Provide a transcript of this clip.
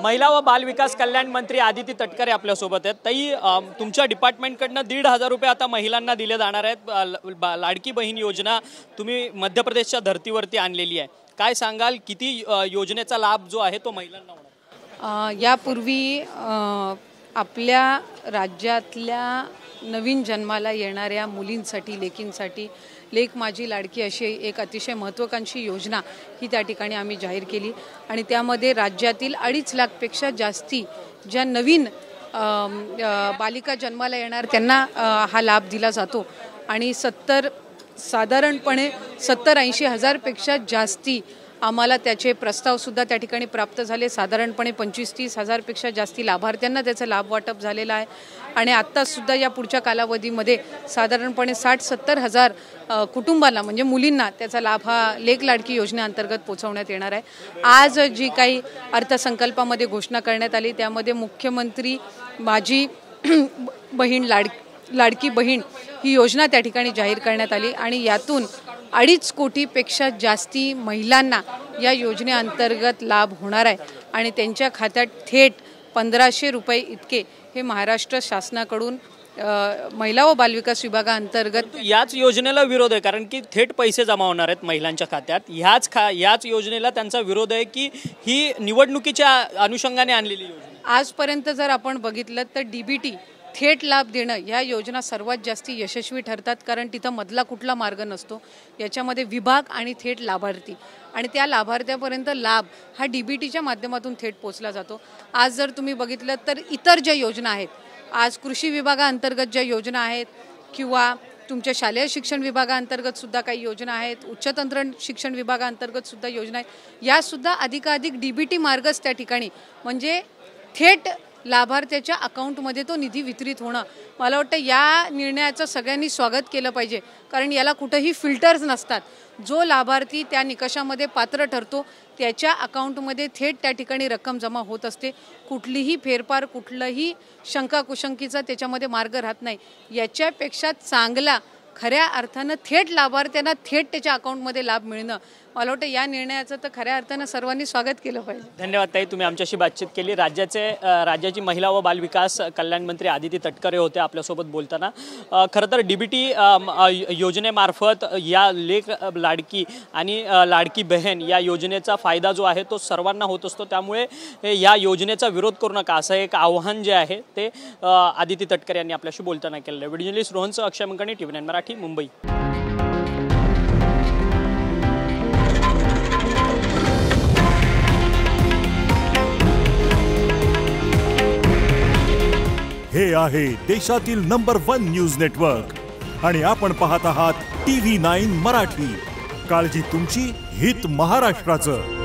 महिला व बाल विकास कल्याण मंत्री आदिती तटकरे आपल्या सोबत आहेत। ताई, तुमच्या डिपार्टमेंटकडनं 1,500 रुपये आता महिलांना दिले जाणार आहेत। लाडकी बहीण योजना तुम्ही मध्य प्रदेशच्या धर्तीवरती आणलेली आहे, काय सांगाल? किती योजनेचा लाभ जो आहे तो महिलांना होणार? यापूर्वी आपल्या राज्यातल्या नवीन जन्माला येणाऱ्या मुलींसाठी, लेकींसाठी लेक माझी लाडकी अशी एक अतिशय महत्त्वाकांक्षी योजना ही त्या ठिकाणी आम्ही जाहीर केली आणि त्यामध्ये राज्यातील 2.5 लाखपेक्षा जास्ती ज्या नवीन बालिका जन्माला येणार त्यांना हा लाभ दिला जातो आणि साधारणपणे 70-80 हजारपेक्षा जास्ती आम्हाला त्याचे प्रस्तावसुद्धा त्या ठिकाणी प्राप्त झाले। साधारणपणे 25-30 हजारपेक्षा जास्ती लाभार्थ्यांना त्याचा लाभ वाटप झालेला आहे आणि आत्तासुद्धा या पुढच्या कालावधीमध्ये साधारणपणे 60-70 हजार कुटुंबांना म्हणजे मुलींना त्याचा लाभ हा लेक लाडकी योजनेअंतर्गत पोहोचवण्यात येणार आहे। आज जी काही अर्थसंकल्पामध्ये घोषणा करण्यात आली त्यामध्ये मुख्यमंत्री माझी बहीण लाडकी बहीण ही योजना त्या ठिकाणी जाहीर करण्यात आली आणि यातून 2.5 कोटीपेक्षा जास्ती महिलांना या योजनेअंतर्गत लाभ होणार आहे आणि त्यांच्या खात्यात थेट 1,500 रुपये इतके हे महाराष्ट्र शासनाकडून महिला व बालविकास विभागाअंतर्गत। याच योजनेला विरोध आहे कारण की थेट पैसे जमा होणार आहेत महिलांच्या खात्यात। याच योजनेला त्यांचा विरोध आहे की ही निवडणुकीच्या अनुषंगाने आणलेली योजना। आजपर्यंत जर आपण बघितलं तर डीबीटी थेट लाभ देणं या योजना सर्वात जास्ती यशस्वी ठरतात कारण तिथं मधला कुठला मार्ग नसतो। याच्यामध्ये विभाग आणि थेट लाभार्थी आणि त्या लाभार्थ्यापर्यंत लाभ हा डीबीटीच्या माध्यमातून थेट पोचला जातो। आज जर तुम्ही बघितलं तर इतर ज्या योजना आहेत, आज कृषी विभागाअंतर्गत ज्या योजना आहेत किंवा तुमच्या शालेय शिक्षण विभागाअंतर्गत सुद्धा काही योजना आहेत, उच्च तंत्र शिक्षण विभागाअंतर्गत सुद्धा योजना आहेत, यासुद्धा अधिकाधिक डीबीटी मार्गच त्या ठिकाणी म्हणजे थेट लाभार्थ्याच्या अकाउंटमध्ये तो निधी वितरित होणं, मला वाटतं या निर्णयाचं सगळ्यांनी स्वागत केलं पाहिजे कारण याला कुठेही फिल्टर्स नसतात। जो लाभार्थी त्या निकषामध्ये पात्र ठरतो त्याच्या अकाउंटमध्ये थेट त्या ठिकाणी रक्कम जमा होत असते। कुठलीही फेरफार, कुठलंही शंका कुशंकीचा त्याच्यामध्ये मार्ग राहत नाही। याच्यापेक्षा चांगला खऱ्या अर्थानं थेट लाभार्थ्यांना थेट त्याच्या अकाउंटमध्ये लाभ मिळणं, मला वाटतं या निर्णयाचं तर खऱ्या अर्थानं सर्वांनी स्वागत केलं पाहिजे। धन्यवाद ताई, तुम्ही आमच्याशी बातचीत केली। राज्याची महिला व बाल विकास कल्याण मंत्री आदिती तटकरे होते आपल्यासोबत बोलताना। खरं तर डीबीटी योजनेमार्फत या लेक लाडकी आणि लाडकी बहीण या योजनेचा फायदा जो आहे तो सर्वांना होत असतो, त्यामुळे या योजनेचा विरोध करू नका असं एक आव्हान जे आहे ते आदिती तटकरे यांनी आपल्याशी बोलताना केलं। व्हिडिओ जर्नलिस्ट रोहनसह अक्षय मंकणी, TV9 मराठी, मुंबई। हे आहे देशातील नंबर 1 न्यूज नेटवर्क आणि आपण पाहत आहात TV9 मराठी। काळजी तुमची, हित महाराष्ट्राचं।